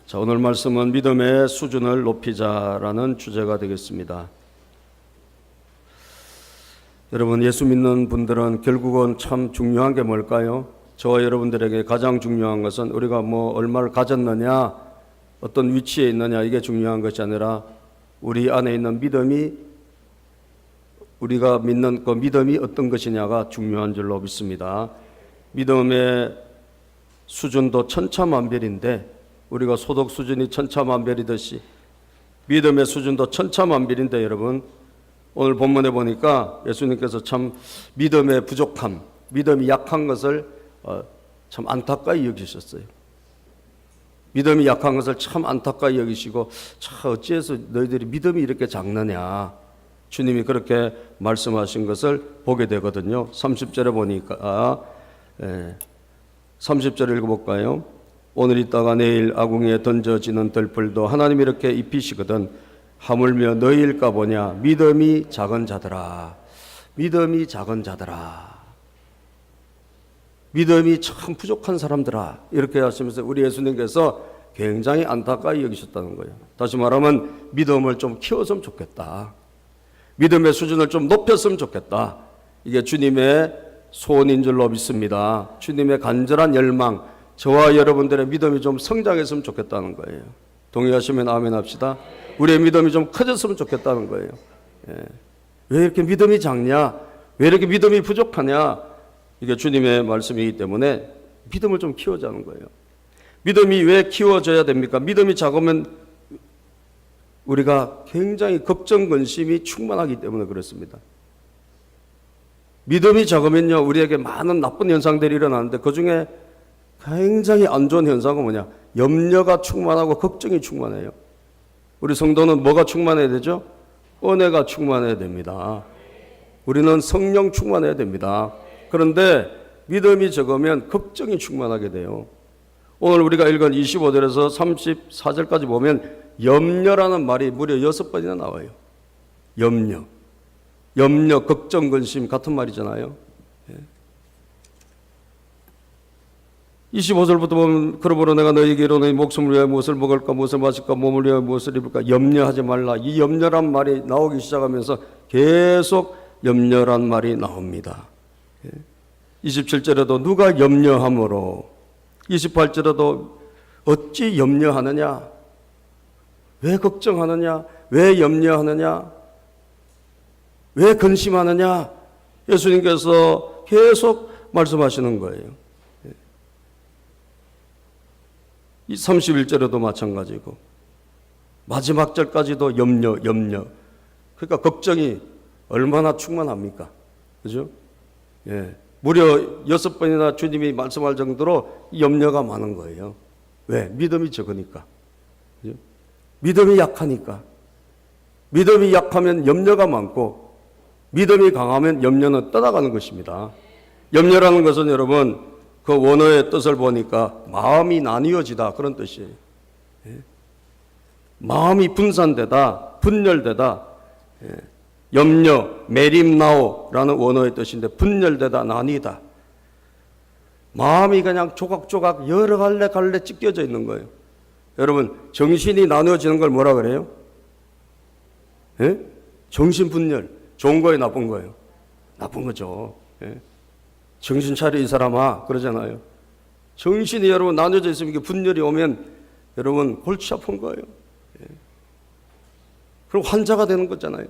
자, 오늘 말씀은 믿음의 수준을 높이자라는 주제가 되겠습니다. 여러분, 예수 믿는 분들은 결국은 참 중요한 게 뭘까요? 저와 여러분들에게 가장 중요한 것은 우리가 얼마를 가졌느냐, 어떤 위치에 있느냐, 이게 중요한 것이 아니라 우리 안에 있는 믿음이, 우리가 믿는 그 믿음이 어떤 것이냐가 중요한 줄로 믿습니다. 믿음의 수준도 천차만별인데, 우리가 소득 수준이 천차만별이듯이 믿음의 수준도 천차만별인데, 여러분, 오늘 본문에 보니까 예수님께서 참 믿음의 부족함, 믿음이 약한 것을 참 안타까이 여기셨어요. 믿음이 약한 것을 참 안타까이 여기시고, 참 어찌해서 너희들이 믿음이 이렇게 작느냐, 주님이 그렇게 말씀하신 것을 보게 되거든요. 30절에 보니까 30절 읽어볼까요? 오늘 있다가 내일 아궁이에 던져지는 들풀도 하나님이 이렇게 입히시거든 하물며 너희일까 보냐. 믿음이 작은 자들아, 믿음이 작은 자들아, 믿음이 참 부족한 사람들아, 이렇게 하시면서 우리 예수님께서 굉장히 안타까이 여기셨다는 거예요. 다시 말하면 믿음을 좀 키웠으면 좋겠다, 믿음의 수준을 좀 높였으면 좋겠다, 이게 주님의 소원인 줄로 믿습니다. 주님의 간절한 열망, 저와 여러분들의 믿음이 좀 성장했으면 좋겠다는 거예요. 동의하시면 아멘 합시다. 우리의 믿음이 좀 커졌으면 좋겠다는 거예요. 왜 이렇게 믿음이 작냐, 왜 이렇게 믿음이 부족하냐, 이게 주님의 말씀이기 때문에 믿음을 좀 키워자는 거예요. 믿음이 왜 키워져야 됩니까? 믿음이 작으면 우리가 굉장히 걱정, 근심이 충만하기 때문에 그렇습니다. 믿음이 작으면요, 우리에게 많은 나쁜 현상들이 일어나는데 그 중에 굉장히 안 좋은 현상은 뭐냐? 염려가 충만하고 걱정이 충만해요. 우리 성도는 뭐가 충만해야 되죠? 은혜가 충만해야 됩니다. 우리는 성령 충만해야 됩니다. 그런데 믿음이 적으면 걱정이 충만하게 돼요. 오늘 우리가 읽은 25절에서 34절까지 보면 염려라는 말이 무려 6번이나 나와요. 염려, 걱정, 근심 같은 말이잖아요. 25절부터 보면 그러므로 내가 너희에게 이르노니 목숨을 위하여 무엇을 먹을까, 무엇을 마실까, 몸을 위하여 무엇을 입을까 염려하지 말라. 이 염려란 말이 나오기 시작하면서 계속 염려란 말이 나옵니다. 27절에도 누가 염려함으로, 28절에도 어찌 염려하느냐, 왜 걱정하느냐, 왜 염려하느냐, 왜 근심하느냐, 예수님께서 계속 말씀하시는 거예요. 이 31절에도 마찬가지고 마지막 절까지도 염려. 그러니까 걱정이 얼마나 충만합니까? 그죠? 무려 6번이나 주님이 말씀할 정도로 염려가 많은 거예요. 왜? 믿음이 적으니까. 그죠? 믿음이 약하니까. 믿음이 약하면 염려가 많고, 믿음이 강하면 염려는 떠나가는 것입니다. 염려라는 것은 여러분, 그 원어의 뜻을 보니까 마음이 나뉘어지다, 그런 뜻이에요. 마음이 분산되다, 분열되다. 염려, 메림나오라는 원어의 뜻인데 분열되다, 나뉘다. 마음이 그냥 조각조각 여러 갈래 찢겨져 있는 거예요. 여러분, 정신이 나누어지는 걸 뭐라 그래요? 정신분열. 좋은 거예요, 나쁜 거예요? 나쁜 거죠. 정신 차려 이 사람아, 그러잖아요. 정신이 여러분 나눠져 있으면 이게 분열이 오면 여러분 골치 아픈 거예요. 그리고 환자가 되는 거잖아요.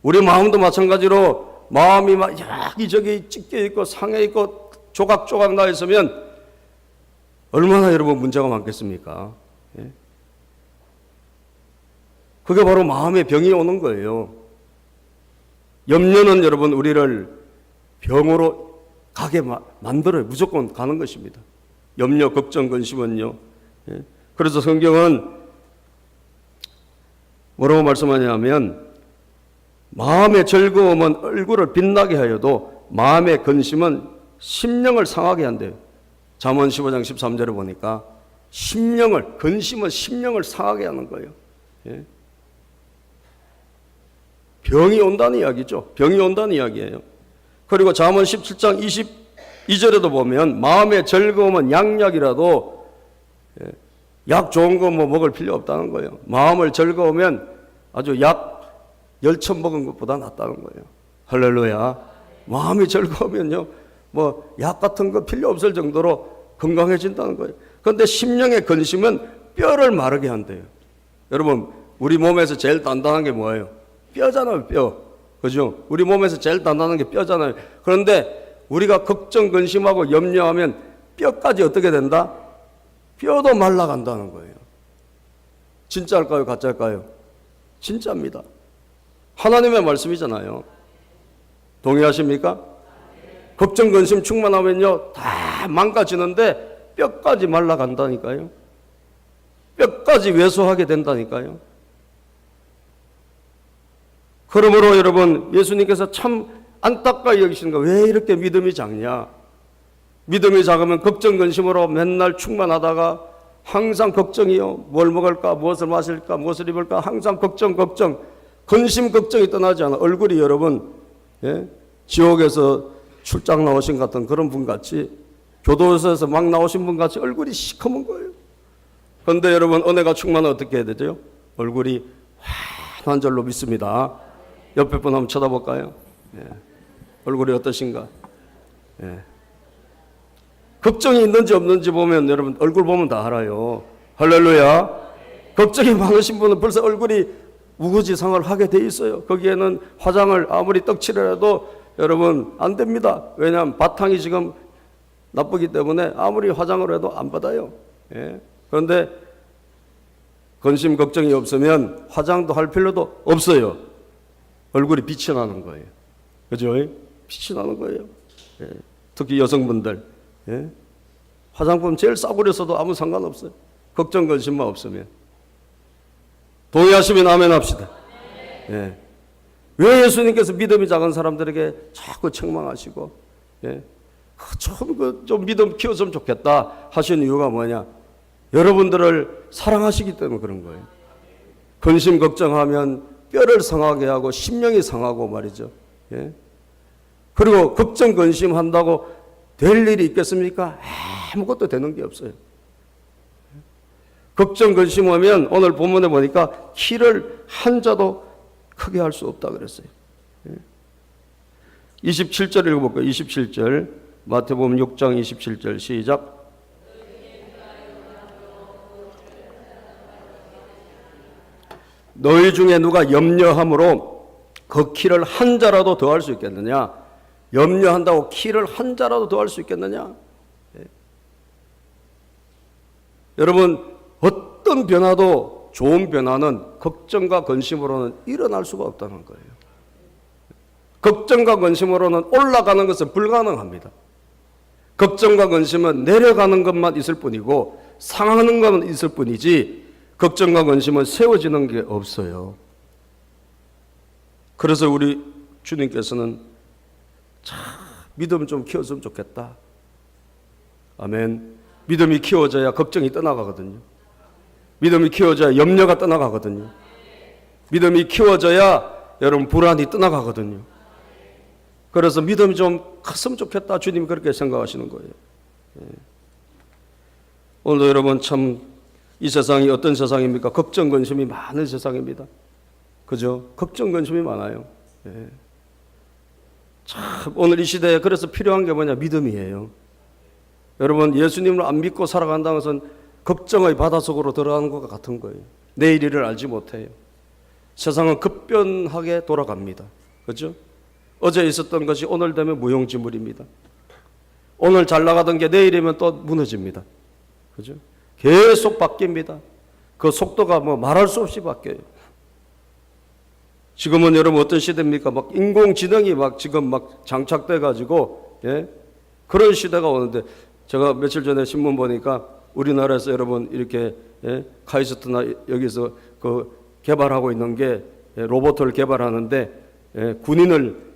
우리 마음도 마찬가지로 마음이 막 여기저기 찢겨 있고 상해 있고 조각조각 나 있으면 얼마나 여러분 문제가 많겠습니까? 그게 바로 마음의 병이 오는 거예요. 염려는 여러분 우리를 병으로 가게 만들어요. 무조건 가는 것입니다. 염려, 걱정, 근심은요. 그래서 성경은 뭐라고 말씀하냐면 마음의 즐거움은 얼굴을 빛나게 하여도 마음의 근심은 심령을 상하게 한대요. 잠언 15장 13절에 보니까 근심은 심령을 상하게 하는 거예요. 예? 병이 온다는 이야기죠. 병이 온다는 이야기예요. 그리고 잠언 17장 22절에도 보면 마음의 즐거움은 양약이라도 약 좋은 거 뭐 먹을 필요 없다는 거예요. 마음을 즐거우면 아주 약 10천 먹은 것보다 낫다는 거예요. 할렐루야. 마음이 즐거우면요, 뭐 약 같은 거 필요 없을 정도로 건강해진다는 거예요. 그런데 심령의 근심은 뼈를 마르게 한대요. 여러분, 우리 몸에서 제일 단단한 게 뭐예요? 뼈잖아요, 뼈. 그죠? 우리 몸에서 제일 단단한 게 뼈잖아요. 그런데 우리가 걱정, 근심하고 염려하면 뼈까지 어떻게 된다? 뼈도 말라간다는 거예요. 진짜일까요? 가짜일까요? 진짜입니다. 하나님의 말씀이잖아요. 동의하십니까? 걱정, 근심 충만하면요, 다 망가지는데 뼈까지 말라간다니까요. 뼈까지 왜소하게 된다니까요. 그러므로 여러분, 예수님께서 참 안타까이 여기시는 거, 왜 이렇게 믿음이 작냐? 믿음이 작으면 걱정, 근심으로 맨날 충만하다가 항상 걱정이요. 뭘 먹을까, 무엇을 마실까, 무엇을 입을까, 항상 걱정. 근심, 걱정이 떠나지 않아. 얼굴이 여러분, 예? 지옥에서 출장 나오신 같은 그런 분 같이, 교도소에서 막 나오신 분 같이 얼굴이 시커먼 거예요. 그런데 여러분, 은혜가 충만하면 어떻게 해야 되죠? 얼굴이 환한 절로 믿습니다. 옆에 분 한번 쳐다볼까요? 예. 얼굴이 어떠신가? 예. 걱정이 있는지 없는지 보면 여러분 얼굴 보면 다 알아요. 할렐루야. 걱정이 많으신 분은 벌써 얼굴이 우거지상을 하게 돼 있어요. 거기에는 화장을 아무리 떡칠해도 여러분 안 됩니다. 왜냐하면 바탕이 지금 나쁘기 때문에 아무리 화장을 해도 안 받아요. 예. 그런데 근심 걱정이 없으면 화장도 할 필요도 없어요. 얼굴이 빛이 나는 거예요. 그죠? 빛이 나는 거예요. 예. 특히 여성분들, 예? 화장품 제일 싸구려 써도 아무 상관없어요. 걱정 근심만 없으면. 동의하시면 아멘 합시다. 예. 왜 예수님께서 믿음이 작은 사람들에게 자꾸 책망하시고, 예? 좀 믿음 키웠으면 좋겠다 하시는 이유가 뭐냐? 여러분들을 사랑하시기 때문에 그런 거예요. 근심 걱정하면 뼈를 상하게 하고 심령이 상하고 말이죠. 예? 그리고 걱정 근심한다고 될 일이 있겠습니까? 아무것도 되는 게 없어요. 걱정 근심하면 오늘 본문에 보니까 키를 한 자도 크게 할 수 없다 그랬어요. 27절 읽어볼까요? 27절 마태복음 6장 27절 시작. 너희 중에 누가 염려함으로 그 키를 한 자라도 더할 수 있겠느냐? 염려한다고 키를 한 자라도 더할 수 있겠느냐? 예. 여러분, 어떤 변화도 좋은 변화는 걱정과 근심으로는 일어날 수가 없다는 거예요. 걱정과 근심으로는 올라가는 것은 불가능합니다. 걱정과 근심은 내려가는 것만 있을 뿐이고 상하는 것만 있을 뿐이지 걱정과 근심은 세워지는 게 없어요. 그래서 우리 주님께서는 참 믿음 좀 키웠으면 좋겠다. 아멘. 믿음이 키워져야 걱정이 떠나가거든요. 믿음이 키워져야 염려가 떠나가거든요. 믿음이 키워져야 여러분 불안이 떠나가거든요. 그래서 믿음이 좀 컸으면 좋겠다. 주님이 그렇게 생각하시는 거예요. 예. 오늘도 여러분 참 이 세상이 어떤 세상입니까? 걱정 근심이 많은 세상입니다. 그죠? 걱정 근심이 많아요. 예. 참 오늘 이 시대에 그래서 필요한 게 뭐냐? 믿음이에요. 여러분 예수님을 안 믿고 살아간다는 것은 걱정의 바다 속으로 들어가는 것과 같은 거예요. 내일 일을 알지 못해요. 세상은 급변하게 돌아갑니다. 그렇죠? 어제 있었던 것이 오늘 되면 무용지물입니다. 오늘 잘 나가던 게 내일이면 또 무너집니다. 그렇죠? 계속 바뀝니다. 그 속도가 뭐 말할 수 없이 바뀌어요. 지금은 여러분 어떤 시대입니까? 막 인공지능이 막 지금 막 장착돼 가지고 예? 그런 시대가 오는데 제가 며칠 전에 신문 보니까 우리나라에서 여러분 이렇게 예? 카이스트나 여기서 그 개발하고 있는 게 예? 로봇을 개발하는데 예? 군인을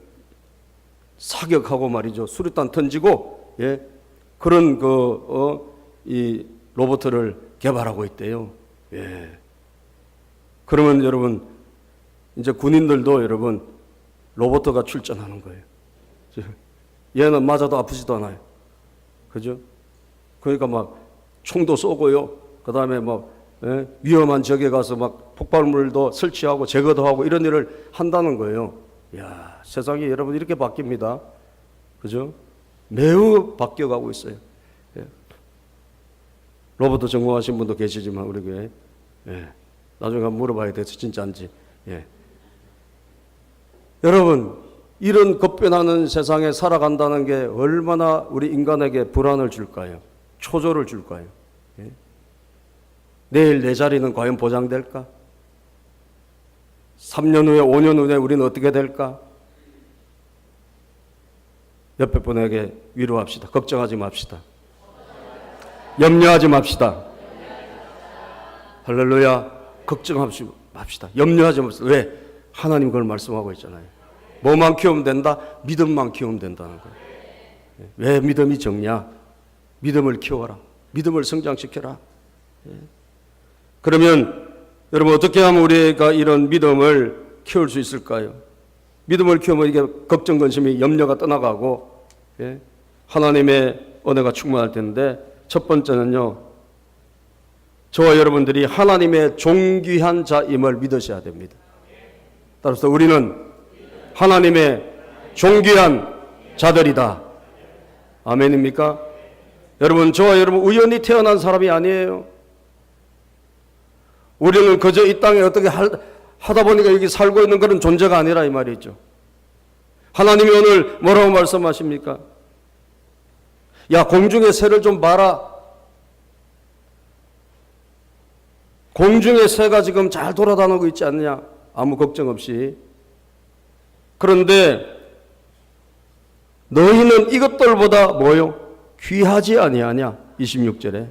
사격하고 말이죠. 수류탄 던지고 예? 그런 이 로봇을 개발하고 있대요. 예. 그러면 여러분, 이제 군인들도 여러분, 로봇가 출전하는 거예요. 얘는 맞아도 아프지도 않아요. 그죠? 그러니까 막 총도 쏘고요. 그 다음에 막 위험한 지역에 가서 막 폭발물도 설치하고 제거도 하고 이런 일을 한다는 거예요. 이야, 세상이 여러분 이렇게 바뀝니다. 그죠? 매우 바뀌어가고 있어요. 예. 로봇 전공하신 분도 계시지만 우리 교회 나중에 한번 물어봐야 돼서 진짜인지. 예. 여러분, 이런 급변하는 세상에 살아간다는 게 얼마나 우리 인간에게 불안을 줄까요? 초조를 줄까요? 예? 내일 내 자리는 과연 보장될까? 3년 후에 5년 후에 우리는 어떻게 될까? 옆에 분에게 위로합시다. 걱정하지 맙시다. 염려하지 맙시다. 할렐루야. 걱정하지 맙시다. 염려하지 맙시다. 왜? 하나님 그걸 말씀하고 있잖아요. 뭐만 키우면 된다? 믿음만 키우면 된다는 거예요. 왜 믿음이 적냐? 믿음을 키워라. 믿음을 성장시켜라. 그러면 여러분 어떻게 하면 우리가 이런 믿음을 키울 수 있을까요? 믿음을 키우면 이게 걱정, 근심이, 염려가 떠나가고 하나님의 은혜가 충만할 텐데, 첫 번째는요, 저와 여러분들이 하나님의 존귀한 자임을 믿으셔야 됩니다. 따라서 우리는 하나님의 존귀한 자들이다. 아멘입니까? 여러분, 저와 여러분 우연히 태어난 사람이 아니에요. 우리는 그저 이 땅에 어떻게 하다 보니까 여기 살고 있는 그런 존재가 아니라 이 말이죠. 하나님이 오늘 뭐라고 말씀하십니까? 야, 공중의 새를 좀 봐라. 공중의 새가 지금 잘 돌아다니고 있지 않느냐? 아무 걱정 없이. 그런데 너희는 이것들보다 뭐요? 귀하지 아니하냐? 26절에.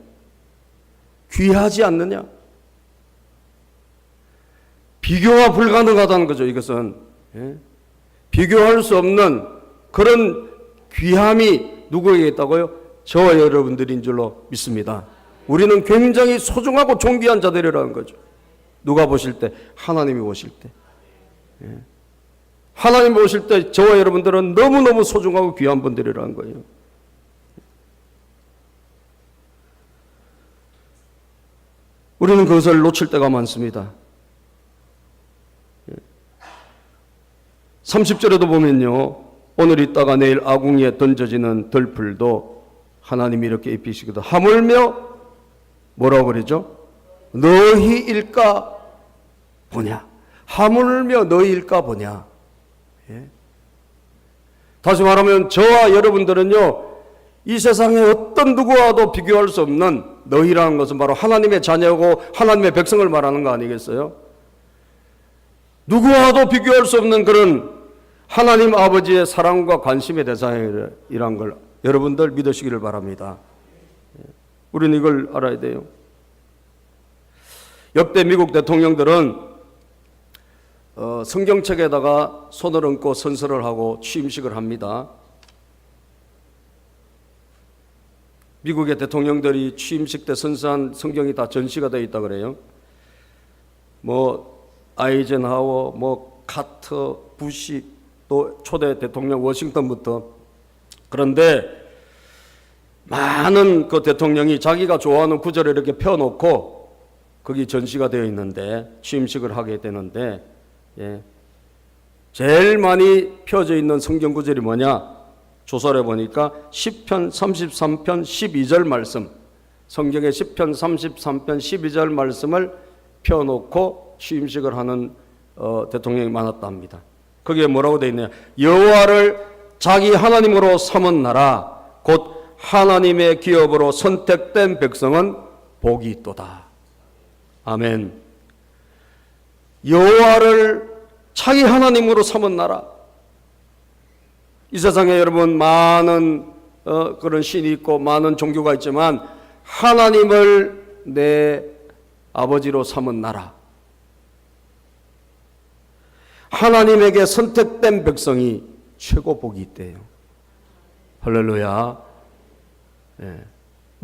귀하지 않느냐? 비교가 불가능하다는 거죠, 이것은. 비교할 수 없는 그런 귀함이 누구에게 있다고요? 저와 여러분들인 줄로 믿습니다. 우리는 굉장히 소중하고 존귀한 자들이라는 거죠. 누가 보실 때? 하나님이 보실 때. 하나님 보실 때 저와 여러분들은 너무너무 소중하고 귀한 분들이라는 거예요. 우리는 그것을 놓칠 때가 많습니다. 30절에도 보면요, 오늘 있다가 내일 아궁이에 던져지는 들풀도 하나님이 이렇게 입히시거든. 하물며 뭐라고 그러죠? 너희일까 보냐. 하물며 너희일까 보냐. 다시 말하면 저와 여러분들은요, 이 세상에 어떤 누구와도 비교할 수 없는, 너희라는 것은 바로 하나님의 자녀고 하나님의 백성을 말하는 거 아니겠어요? 누구와도 비교할 수 없는 그런 하나님 아버지의 사랑과 관심의 대상이란 걸 여러분들 믿으시기를 바랍니다. 우리는 이걸 알아야 돼요. 역대 미국 대통령들은 성경책에다가 손을 얹고 선서를 하고 취임식을 합니다. 미국의 대통령들이 취임식 때 선서한 성경이 다 전시가 되어 있다 그래요. 뭐 아이젠하워, 뭐 카터, 부시, 또 초대 대통령 워싱턴부터. 그런데 많은 그 대통령이 자기가 좋아하는 구절을 이렇게 펴놓고 거기 전시가 되어 있는데, 취임식을 하게 되는데, 제일 많이 펴져 있는 성경 구절이 뭐냐? 조사를 해보니까 시편 33편 12절 말씀, 성경의 시편 33편 12절 말씀을 펴놓고 취임식을 하는 대통령이 많았다 합니다. 거기에 뭐라고 되어 있느냐? 여호와를 자기 하나님으로 삼은 나라, 곧 하나님의 기업으로 선택된 백성은 복이 있도다. 아멘. 여호와를 자기 하나님으로 삼은 나라. 이 세상에 여러분 많은 그런 신이 있고 많은 종교가 있지만 하나님을 내 아버지로 삼은 나라, 하나님에게 선택된 백성이 최고 복이 있대요. 할렐루야.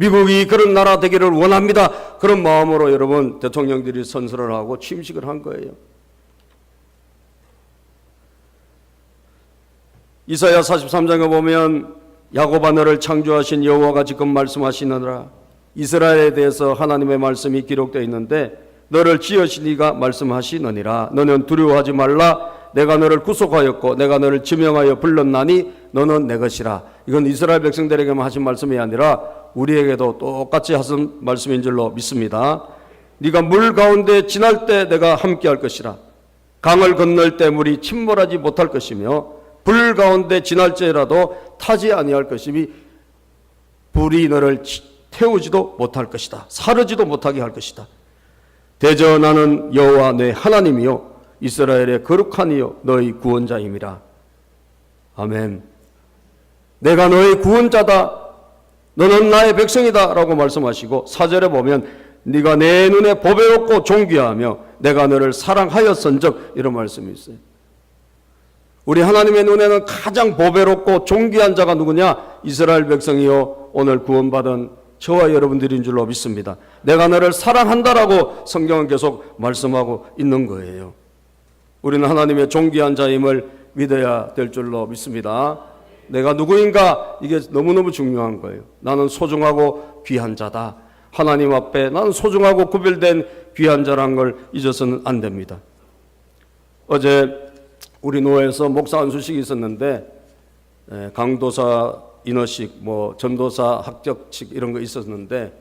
미국이 그런 나라 되기를 원합니다. 그런 마음으로 여러분 대통령들이 선서를 하고 취임식을 한 거예요. 이사야 43장에 보면 야곱아 너를 창조하신 여호와가 지금 말씀하시느니라. 이스라엘에 대해서 하나님의 말씀이 기록되어 있는데 너를 지으신 이가 말씀하시느니라. 너는 두려워하지 말라. 내가 너를 구속하였고 내가 너를 지명하여 불렀나니 너는 내 것이라. 이건 이스라엘 백성들에게만 하신 말씀이 아니라 우리에게도 똑같이 하신 말씀인 줄로 믿습니다. 네가 물 가운데 지날 때 내가 함께할 것이라. 강을 건널 때 물이 침몰하지 못할 것이며 불 가운데 지날지라도 타지 아니할 것이니 불이 너를 태우지도 못할 것이다. 사르지도 못하게 할 것이다. 대저 나는 여호와 내 하나님이요 이스라엘의 거룩한 이요 너희 구원자임이라. 아멘. 내가 너희 구원자다. 너는 나의 백성이다 라고 말씀하시고 4절에 보면 네가 내 눈에 보배롭고 존귀하며 내가 너를 사랑하였은즉 이런 말씀이 있어요. 우리 하나님의 눈에는 가장 보배롭고 존귀한 자가 누구냐? 이스라엘 백성이요 오늘 구원받은 저와 여러분들인 줄로 믿습니다. 내가 너를 사랑한다라고 성경은 계속 말씀하고 있는 거예요. 우리는 하나님의 존귀한 자임을 믿어야 될 줄로 믿습니다. 내가 누구인가? 이게 너무너무 중요한 거예요. 나는 소중하고 귀한 자다. 하나님 앞에 나는 소중하고 구별된 귀한 자라는 걸 잊어서는 안 됩니다. 어제 우리 노회에서 목사 안수식이 있었는데 강도사 인허식, 전도사 합격식 이런 거 있었는데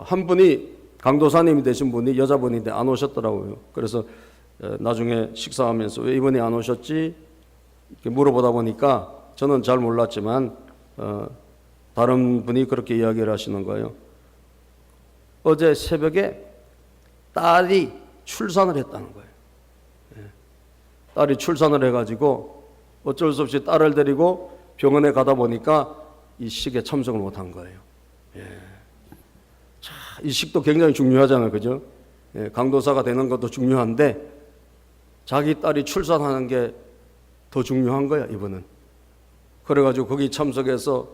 한 분이 강도사님이 되신 분이 여자분인데 안 오셨더라고요. 그래서 나중에 식사하면서 왜 이번에 안 오셨지? 이렇게 물어보다 보니까 저는 잘 몰랐지만 다른 분이 그렇게 이야기를 하시는 거예요. 어제 새벽에 딸이 출산을 했다는 거예요. 딸이 출산을 해가지고 어쩔 수 없이 딸을 데리고 병원에 가다 보니까 이 식에 참석을 못한 거예요. 자, 이 식도 굉장히 중요하잖아요, 그죠? 강도사가 되는 것도 중요한데 자기 딸이 출산하는 게 더 중요한 거야, 이번은. 그래가지고 거기 참석해서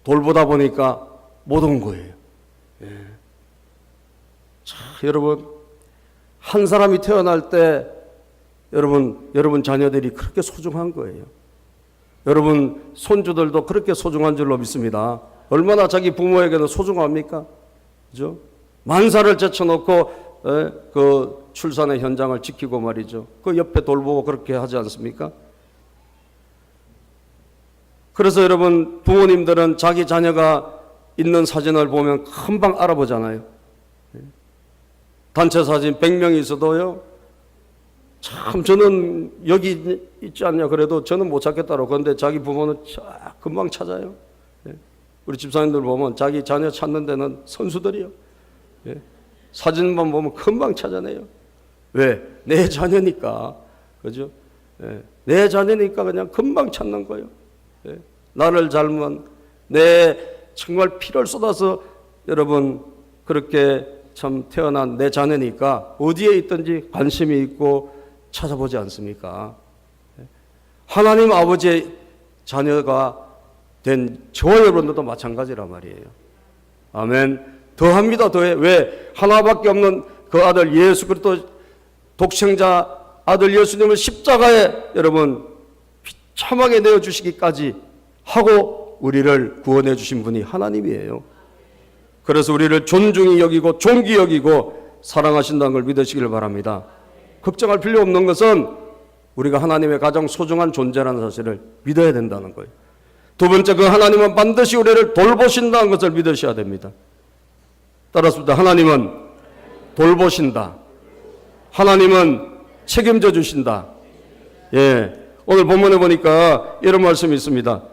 돌보다 보니까 못 온 거예요. 자, 여러분, 한 사람이 태어날 때 여러분 자녀들이 그렇게 소중한 거예요. 여러분 손주들도 그렇게 소중한 줄로 믿습니다. 얼마나 자기 부모에게는 소중합니까? 그죠? 만사를 제쳐놓고 그 출산의 현장을 지키고 말이죠. 그 옆에 돌보고 그렇게 하지 않습니까? 그래서 여러분 부모님들은 자기 자녀가 있는 사진을 보면 금방 알아보잖아요. 단체 사진 100명이 있어도요. 참 저는 여기 있지 않냐 그래도 저는 못 찾겠다고. 그런데 자기 부모는 금방 찾아요. 우리 집사님들 보면 자기 자녀 찾는 데는 선수들이요. 사진만 보면 금방 찾아내요. 왜? 내 자녀니까. 그죠? 내 자녀니까 그냥 금방 찾는 거예요. 나를 닮은 내 정말 피를 쏟아서 여러분 그렇게 참 태어난 내 자녀니까 어디에 있든지 관심이 있고 찾아보지 않습니까? 하나님 아버지의 자녀가 된 저와 여러분들도 마찬가지란 말이에요. 아멘. 더합니다. 더해. 왜? 하나밖에 없는 그 아들 예수 그리스도 독생자 아들 예수님을 십자가에 여러분 비참하게 내어주시기까지 하고 우리를 구원해 주신 분이 하나님이에요. 그래서 우리를 존중히 여기고 존귀 여기고 사랑하신다는 걸 믿으시길 바랍니다. 걱정할 필요 없는 것은 우리가 하나님의 가장 소중한 존재라는 사실을 믿어야 된다는 거예요. 두 번째, 그 하나님은 반드시 우리를 돌보신다는 것을 믿으셔야 됩니다. 따라서 하나님은 돌보신다. 하나님은 책임져 주신다. 오늘 본문에 보니까 이런 말씀이 있습니다.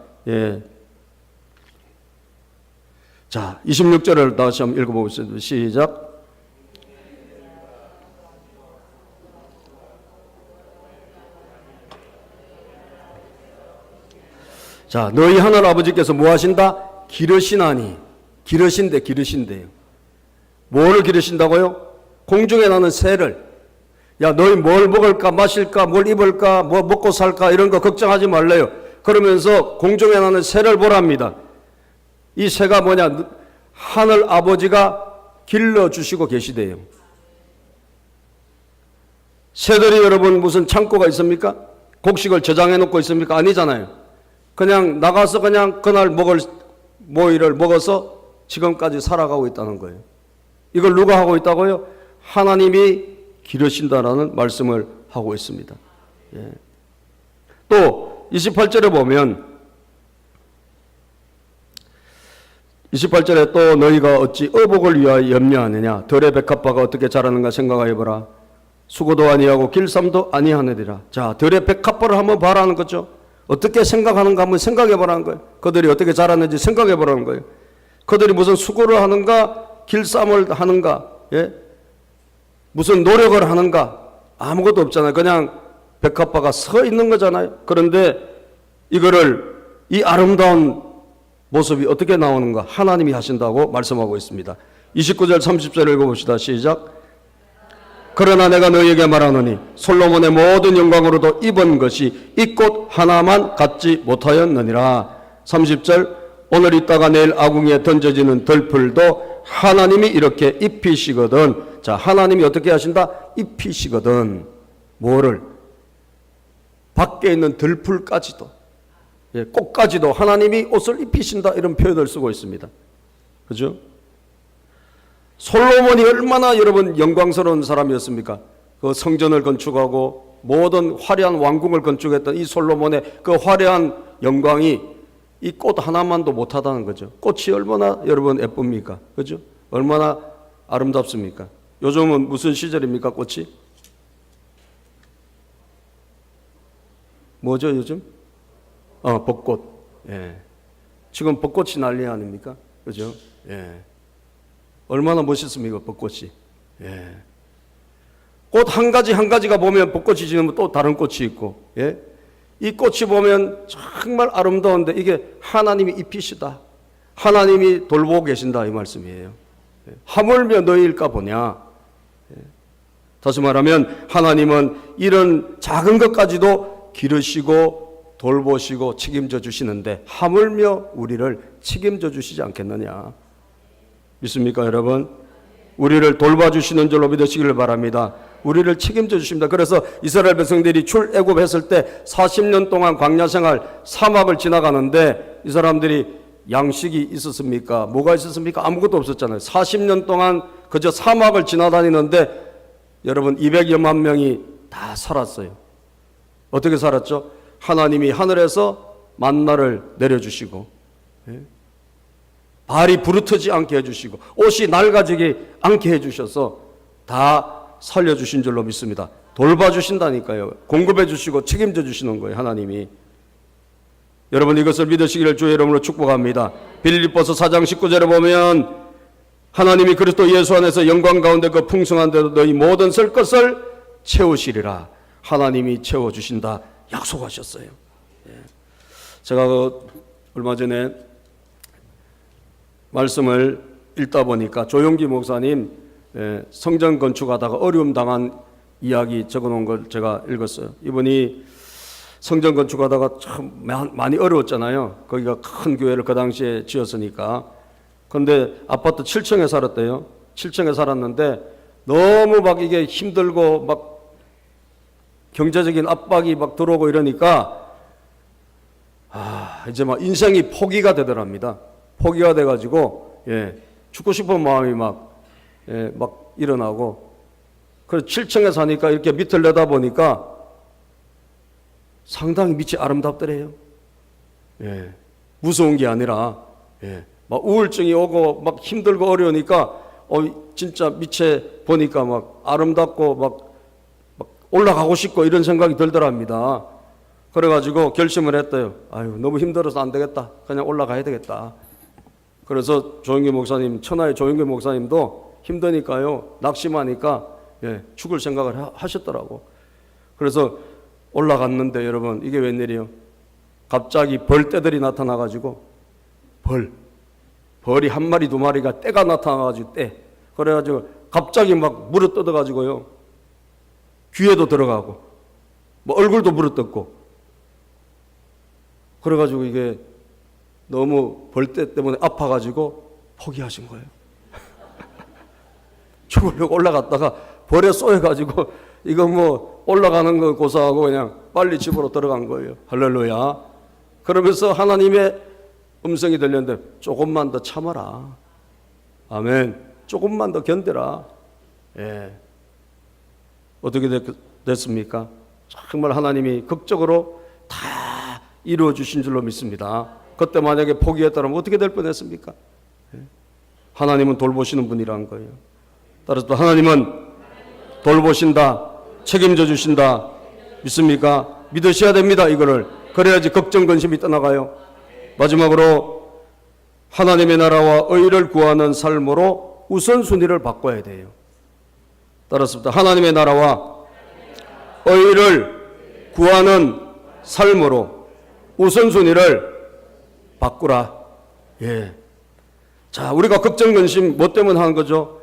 자, 26절을 다시 한번 읽어보겠습니다. 시작. 자, 너희 하늘 아버지께서 뭐 하신다? 기르시나니. 기르신대요. 뭐를 기르신다고요? 공중에 나는 새를. 야, 너희 뭘 먹을까, 마실까, 뭘 입을까, 뭐 먹고 살까, 이런 거 걱정하지 말래요. 그러면서 공중에 나는 새를 보랍니다. 이 새가 뭐냐? 하늘 아버지가 길러주시고 계시대요. 새들이 여러분 무슨 창고가 있습니까? 곡식을 저장해 놓고 있습니까? 아니잖아요. 그냥 나가서 그냥 그날 먹을 모이를 먹어서 지금까지 살아가고 있다는 거예요. 이걸 누가 하고 있다고요? 하나님이 기르신다라는 말씀을 하고 있습니다. 예. 또 28절에 보면 28절에 또 너희가 어찌 의복을 위하여 염려하느냐 들의 백합화가 어떻게 자라는가 생각하여 보라. 수고도 아니하고 길쌈도 아니하느니라. 자, 들의 백합화를 한번 봐라는 거죠. 어떻게 생각하는가 한번 생각해 보라는 거예요. 그들이 어떻게 자랐는지 생각해 보라는 거예요. 그들이 무슨 수고를 하는가 길쌈을 하는가, 예? 무슨 노력을 하는가 아무것도 없잖아요. 그냥 백합화가 서 있는 거잖아요. 그런데 이거를 이 아름다운 모습이 어떻게 나오는가 하나님이 하신다고 말씀하고 있습니다. 29절 30절 읽어봅시다. 시작. 그러나 내가 너희에게 말하노니 솔로몬의 모든 영광으로도 입은 것이 이 꽃 하나만 갖지 못하였느니라. 30절 오늘 있다가 내일 아궁이에 던져지는 들풀도 하나님이 이렇게 입히시거든. 자, 하나님이 어떻게 하신다? 입히시거든. 뭐를? 밖에 있는 들풀까지도, 예, 꽃까지도 하나님이 옷을 입히신다 이런 표현을 쓰고 있습니다. 그죠? 솔로몬이 얼마나 여러분 영광스러운 사람이었습니까? 그 성전을 건축하고 모든 화려한 왕궁을 건축했던 이 솔로몬의 그 화려한 영광이 이 꽃 하나만도 못하다는 거죠. 꽃이 얼마나 여러분 예쁩니까? 그죠? 얼마나 아름답습니까? 요즘은 무슨 시절입니까? 꽃이? 뭐죠 요즘? 벚꽃. 예. 지금 벚꽃이 난리 아닙니까? 그죠? 예. 얼마나 멋있습니까? 벚꽃이. 예. 꽃 한 가지 한 가지가 보면 벚꽃이 지면 또 다른 꽃이 있고, 예. 이 꽃이 보면 정말 아름다운데 이게 하나님이 입히시다. 하나님이 돌보고 계신다 이 말씀이에요. 예. 하물며 너희일까 보냐. 예. 다시 말하면 하나님은 이런 작은 것까지도 기르시고 돌보시고 책임져 주시는데 하물며 우리를 책임져 주시지 않겠느냐. 믿습니까 여러분? 우리를 돌봐주시는 줄로 믿으시기를 바랍니다. 우리를 책임져 주십니다. 그래서 이스라엘 백성들이 출애굽했을 때 40년 동안 광야 생활 사막을 지나가는데 이 사람들이 양식이 있었습니까? 뭐가 있었습니까? 아무것도 없었잖아요. 40년 동안 그저 사막을 지나다니는데 여러분 200여만 명이 다 살았어요. 어떻게 살았죠? 하나님이 하늘에서 만나를 내려주시고, 예? 발이 부르트지 않게 해주시고 옷이 낡아지지 않게 해주셔서 다 살려주신 줄로 믿습니다. 돌봐주신다니까요. 공급해 주시고 책임져 주시는 거예요. 하나님이. 여러분 이것을 믿으시기를 주의 이름으로 축복합니다. 빌립보서 4장 19절에 보면 하나님이 그리스도 예수 안에서 영광 가운데 그 풍성한 데도 너희 모든 쓸 것을 채우시리라. 하나님이 채워주신다 약속하셨어요. 제가 얼마 전에 말씀을 읽다 보니까 조용기 목사님 성전 건축하다가 어려움 당한 이야기 적어놓은 걸 제가 읽었어요. 이분이 성전 건축하다가 참 많이 어려웠잖아요. 거기가 큰 교회를 그 당시에 지었으니까. 그런데 아파트 7층에 살았대요. 7층에 살았는데 너무 막 이게 힘들고 막 경제적인 압박이 막 들어오고 이러니까 이제 막 인생이 포기가 되더랍니다. 포기가 돼가지고 죽고 싶은 마음이 막 일어나고 그래서 7층에 사니까 이렇게 밑을 내다보니까 상당히 밑이 아름답더래요. 무서운 게 아니라 막 우울증이 오고 막 힘들고 어려우니까 진짜 밑에 보니까 막 아름답고 막 올라가고 싶고 이런 생각이 들더랍니다. 그래가지고 결심을 했대요. 너무 힘들어서 안 되겠다. 그냥 올라가야 되겠다. 그래서 조영기 목사님, 천하의 조영기 목사님도 힘드니까요, 낙심하니까 죽을 생각을 하셨더라고. 그래서 올라갔는데 여러분 이게 웬일이에요? 갑자기 벌떼들이 나타나가지고 벌이 한 마리 두 마리가 떼가 나타나가지고 그래가지고 갑자기 막 물어 뜯어가지고요 귀에도 들어가고 뭐 얼굴도 물어 뜯고 그래가지고 이게 너무 벌떼 때문에 아파가지고 포기하신 거예요. 죽으려고 올라갔다가 벌에 쏘여가지고 이거 뭐 올라가는 거 고사하고 그냥 빨리 집으로 들어간 거예요. 할렐루야. 그러면서 하나님의 음성이 들렸는데 조금만 더 참아라. 아멘. 조금만 더 견뎌라. 예. 어떻게 됐습니까? 정말 하나님이 극적으로 다 이루어 주신 줄로 믿습니다. 그때 만약에 포기했다면 어떻게 될 뻔했습니까? 예. 하나님은 돌보시는 분이라는 거예요. 따라서 또 하나님은 돌보신다, 책임져 주신다. 믿습니까? 믿으셔야 됩니다. 이거를. 그래야지 걱정, 근심이 떠나가요. 마지막으로 하나님의 나라와 의를 구하는 삶으로 우선순위를 바꿔야 돼요. 따라서 하나님의 나라와 의를 구하는 삶으로 우선순위를 바꾸라. 예. 자, 우리가 걱정, 근심 뭐 때문에 하는 거죠?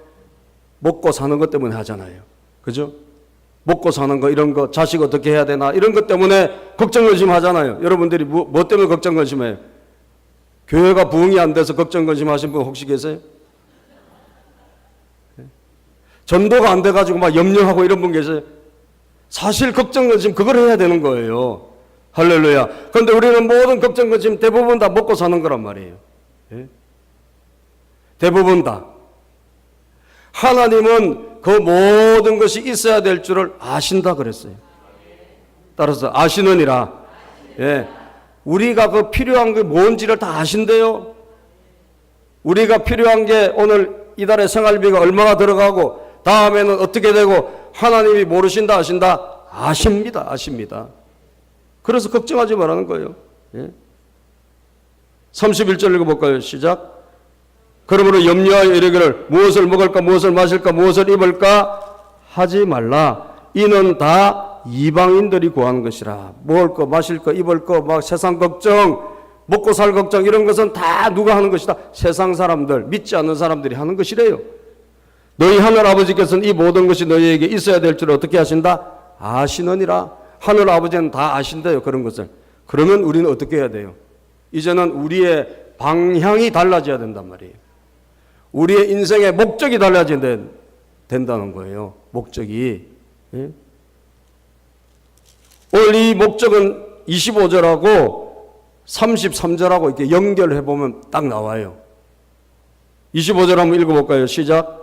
먹고 사는 것 때문에 하잖아요. 그죠? 먹고 사는 거, 이런 거, 자식 어떻게 해야 되나, 이런 것 때문에 걱정, 근심 하잖아요. 여러분들이 뭐 때문에 걱정, 근심해요? 교회가 부흥이 안 돼서 걱정, 근심 하신 분 혹시 계세요? 전도가 안 돼가지고 막 염려하고 이런 분 계세요? 사실 걱정, 근심 그걸 해야 되는 거예요. 할렐루야. 그런데 우리는 모든 걱정, 근심 대부분 다 먹고 사는 거란 말이에요. 예? 대부분 다. 하나님은 그 모든 것이 있어야 될 줄을 아신다 그랬어요. 따라서 아시느니라. 예. 우리가 그 필요한 게 뭔지를 다 아신대요. 우리가 필요한 게 오늘 이달의 생활비가 얼마나 들어가고 다음에는 어떻게 되고 하나님이 모르신다 아신다? 아십니다. 아십니다. 그래서 걱정하지 말라는 거예요. 예. 31절 읽어볼까요? 시작. 그러므로 염려하여 이르기를 무엇을 먹을까 무엇을 마실까 무엇을 입을까 하지 말라. 이는 다 이방인들이 구하는 것이라. 먹을 거 마실 거 입을 거 막 세상 걱정 먹고 살 걱정 이런 것은 다 누가 하는 것이다? 세상 사람들, 믿지 않는 사람들이 하는 것이래요. 너희 하늘 아버지께서는 이 모든 것이 너희에게 있어야 될 줄 어떻게 하신다? 아시느니라. 하늘 아버지는 다 아신대요. 그런 것을. 그러면 우리는 어떻게 해야 돼요? 이제는 우리의 방향이 달라져야 된단 말이에요. 우리의 인생의 목적이 달라져야 된다는 거예요. 목적이. 예? 오늘 이 목적은 25절하고 33절하고 이렇게 연결해 보면 딱 나와요. 25절 한번 읽어볼까요? 시작.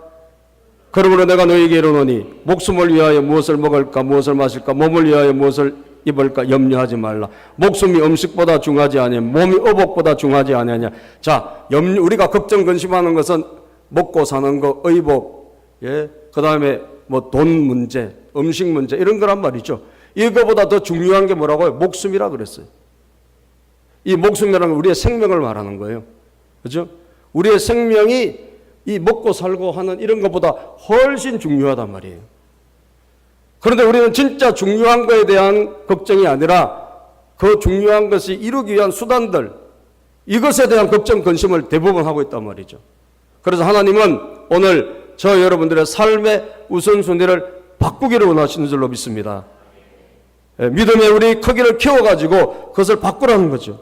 그러므로 내가 너희에게 이르노니 목숨을 위하여 무엇을 먹을까 무엇을 마실까 몸을 위하여 무엇을 입을까 염려하지 말라. 목숨이 음식보다 중하지 아니하냐 몸이 의복보다 중하지 아니하냐. 자, 우리가 걱정 근심하는 것은 먹고 사는 거, 의복, 예, 그 다음에 뭐 돈 문제, 음식 문제 이런 거란 말이죠. 이거보다 더 중요한 게 뭐라고요? 목숨이라 그랬어요. 이 목숨이라는 건 우리의 생명을 말하는 거예요. 그죠? 우리의 생명이 이 먹고 살고 하는 이런 것보다 훨씬 중요하단 말이에요. 그런데 우리는 진짜 중요한 거에 대한 걱정이 아니라 그 중요한 것이 이루기 위한 수단들, 이것에 대한 걱정, 근심을 대부분 하고 있단 말이죠. 그래서 하나님은 오늘 저 여러분들의 삶의 우선순위를 바꾸기를 원하시는 줄로 믿습니다. 믿음의 우리 크기를 키워가지고 그것을 바꾸라는 거죠.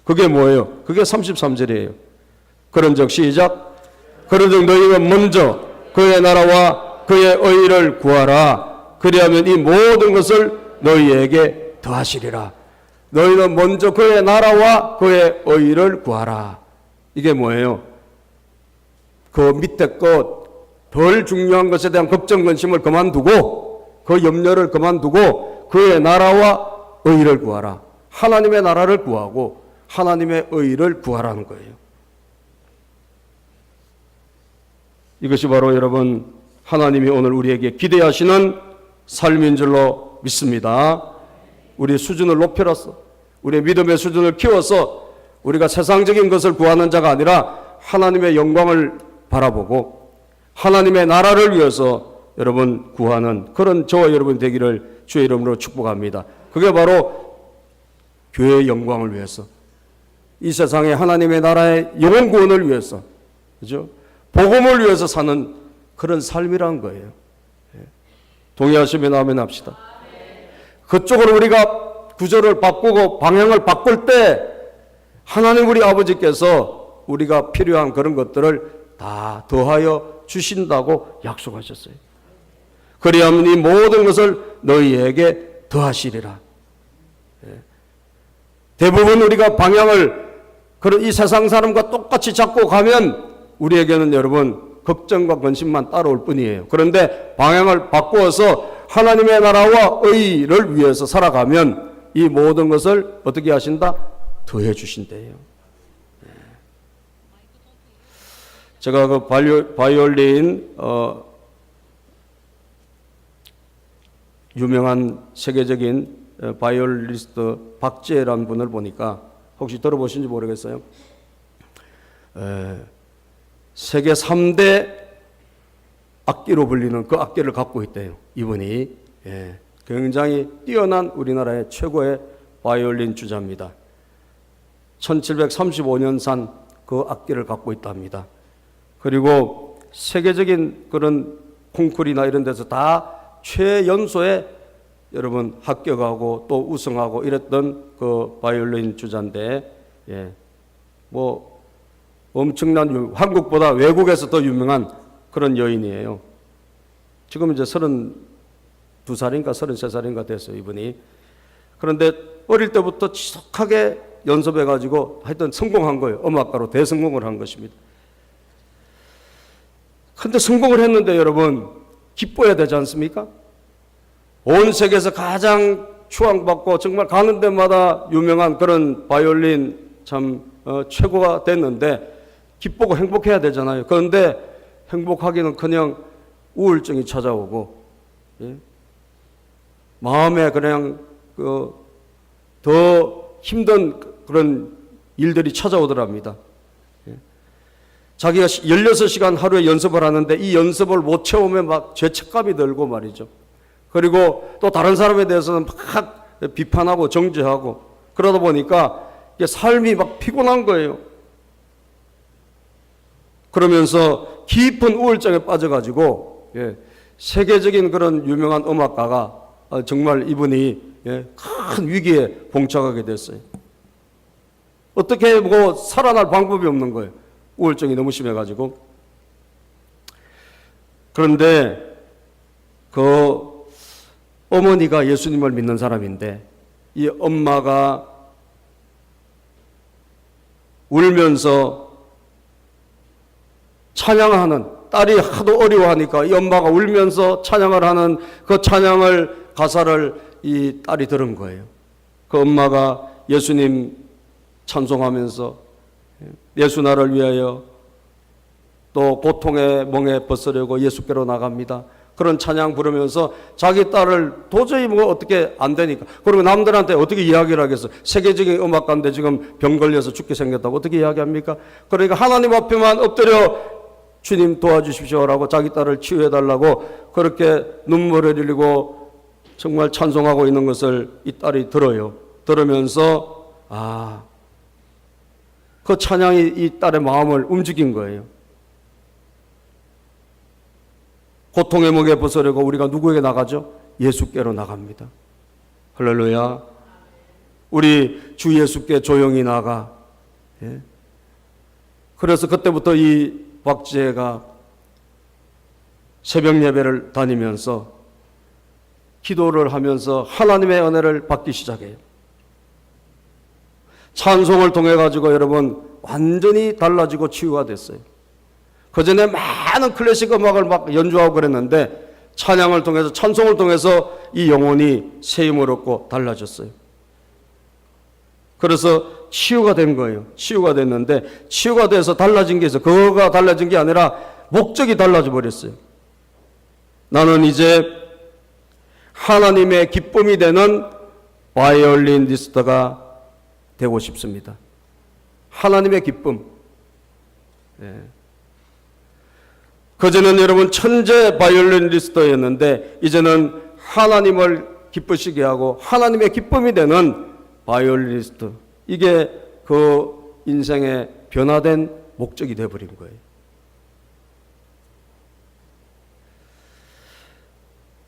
그게 뭐예요? 그게 33절이에요. 그런즉 시작. 그런즉 너희가 먼저 그의 나라와 그의 의를 구하라. 그리하면 이 모든 것을 너희에게 더하시리라. 너희는 먼저 그의 나라와 그의 의를 구하라. 이게 뭐예요? 그 밑에 것 덜 중요한 것에 대한 걱정 근심을 그만두고 그 염려를 그만두고 그의 나라와 의를 구하라. 하나님의 나라를 구하고 하나님의 의를 구하라는 거예요. 이것이 바로 여러분 하나님이 오늘 우리에게 기대하시는 삶인 줄로 믿습니다. 우리 수준을 높여서 우리의 믿음의 수준을 키워서 우리가 세상적인 것을 구하는 자가 아니라 하나님의 영광을 바라보고 하나님의 나라를 위해서 여러분 구하는 그런 저와 여러분 되기를 주의 이름으로 축복합니다. 그게 바로 교회의 영광을 위해서 이 세상에 하나님의 나라의 영혼 구원을 위해서 그죠? 복음을 위해서 사는 그런 삶이란 거예요. 동의하시면 아멘 합시다. 그쪽으로 우리가 구절을 바꾸고 방향을 바꿀 때 하나님 우리 아버지께서 우리가 필요한 그런 것들을 다 더하여 주신다고 약속하셨어요. 그리하면 이 모든 것을 너희에게 더하시리라. 대부분 우리가 방향을 그런 이 세상 사람과 똑같이 잡고 가면 우리에게는 여러분 걱정과 근심만 따라올 뿐이에요. 그런데 방향을 바꾸어서 하나님의 나라와 의를 위해서 살아가면 이 모든 것을 어떻게 하신다? 더해 주신대요. 제가 그 바이올린 유명한 세계적인 바이올리스트 박재라는 분을 보니까 혹시 들어보신지 모르겠어요. 세계 3대 악기로 불리는 그 악기를 갖고 있대요. 이분이 굉장히 뛰어난 우리나라의 최고의 바이올린 주자입니다. 1735년산 그 악기를 갖고 있답니다. 그리고 세계적인 그런 콩쿠르나 이런 데서 다 최연소에 여러분 합격하고 또 우승하고 이랬던 그 바이올린 주자인데, 뭐 엄청난 한국보다 외국에서 더 유명한 그런 여인이에요. 지금 이제 32살인가 33살인가 됐어요, 이분이. 그런데 어릴 때부터 지속하게 연습해가지고 하여튼 성공한 거예요. 음악가로 대성공을 한 것입니다. 근데 성공을 했는데 여러분 기뻐야 되지 않습니까? 온 세계에서 가장 추앙받고 정말 가는 데마다 유명한 그런 바이올린 참 최고가 됐는데 기쁘고 행복해야 되잖아요. 그런데 행복하기는커녕 우울증이 찾아오고, 마음에 그냥 더 힘든 그런 일들이 찾아오더랍니다. 자기가 16시간 하루에 연습을 하는데 이 연습을 못 채우면 막 죄책감이 들고 말이죠. 그리고 또 다른 사람에 대해서는 막 비판하고 정죄하고 그러다 보니까 삶이 막 피곤한 거예요. 그러면서 깊은 우울증에 빠져가지고 세계적인 그런 유명한 음악가가 정말 이분이 큰 위기에 봉착하게 됐어요. 어떻게 뭐 살아날 방법이 없는 거예요. 우울증이 너무 심해가지고. 그런데 그 어머니가 예수님을 믿는 사람인데 이 엄마가 울면서 찬양하는, 딸이 하도 어려워하니까 이 엄마가 울면서 찬양을 하는 그 찬양을 가사를 이 딸이 들은 거예요. 그 엄마가 예수님 찬송하면서 예수 나를 위하여 또 고통의 멍에 벗으려고 예수께로 나갑니다. 그런 찬양 부르면서 자기 딸을 도저히 뭐 어떻게 안 되니까, 그리고 남들한테 어떻게 이야기를 하겠어. 세계적인 음악가인데 지금 병 걸려서 죽게 생겼다고 어떻게 이야기합니까? 그러니까 하나님 앞에만 엎드려 주님 도와주십시오라고 자기 딸을 치유해달라고 그렇게 눈물을 흘리고 정말 찬송하고 있는 것을 이 딸이 들어요. 들으면서 그 찬양이 이 딸의 마음을 움직인 거예요. 고통의 목에 벗으려고 우리가 누구에게 나가죠? 예수께로 나갑니다. 할렐루야. 우리 주 예수께 조용히 나가. 그래서 그때부터 이 박지혜가 새벽 예배를 다니면서 기도를 하면서 하나님의 은혜를 받기 시작해요. 찬송을 통해 가지고 여러분 완전히 달라지고 치유가 됐어요. 그전에 많은 클래식 음악을 막 연주하고 그랬는데 찬양을 통해서, 찬송을 통해서 이 영혼이 새 힘을 얻고 달라졌어요. 그래서 치유가 된 거예요. 치유가 됐는데 치유가 돼서 달라진 게 있어요. 그거가 달라진 게 아니라 목적이 달라져 버렸어요. 나는 이제 하나님의 기쁨이 되는 바이올리니스트가 되고 싶습니다. 하나님의 기쁨. 그전에는 여러분 천재 바이올리니스트였는데 이제는 하나님을 기쁘시게 하고 하나님의 기쁨이 되는 바이올리니스트. 이게 그 인생의 변화된 목적이 되어버린 거예요.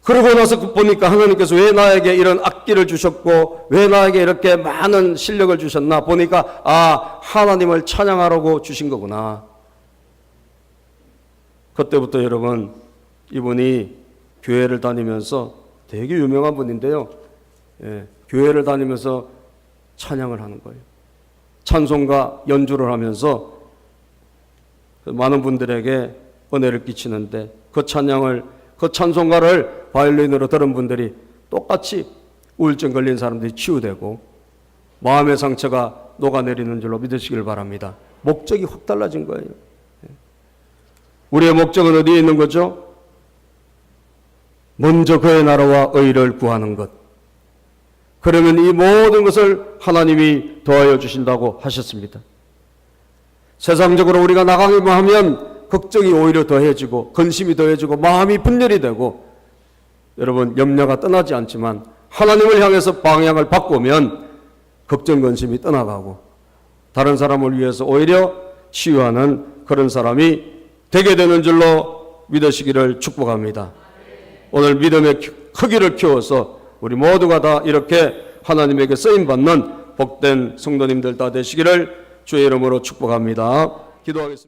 그러고 나서 보니까 하나님께서 왜 나에게 이런 악기 악기를 주셨고 왜 나에게 이렇게 많은 실력을 주셨나 보니까 하나님을 찬양하라고 주신 거구나. 그때부터 여러분 이분이 교회를 다니면서 되게 유명한 분인데요. 교회를 다니면서 찬양을 하는 거예요. 찬송가 연주를 하면서 많은 분들에게 은혜를 끼치는데 그 찬송가를 바이올린으로 들은 분들이 똑같이 우울증 걸린 사람들이 치유되고 마음의 상처가 녹아내리는 줄로 믿으시길 바랍니다. 목적이 확 달라진 거예요. 우리의 목적은 어디에 있는 거죠? 먼저 그의 나라와 의를 구하는 것. 그러면 이 모든 것을 하나님이 더하여 주신다고 하셨습니다. 세상적으로 우리가 나가기만 하면 걱정이 오히려 더해지고 근심이 더해지고 마음이 분열이 되고 여러분 염려가 떠나지 않지만 하나님을 향해서 방향을 바꾸면 걱정 근심이 떠나가고 다른 사람을 위해서 오히려 치유하는 그런 사람이 되게 되는 줄로 믿으시기를 축복합니다. 오늘 믿음의 크기를 키워서 우리 모두가 다 이렇게 하나님에게 쓰임받는 복된 성도님들 다 되시기를 주의 이름으로 축복합니다. 기도하겠습니다.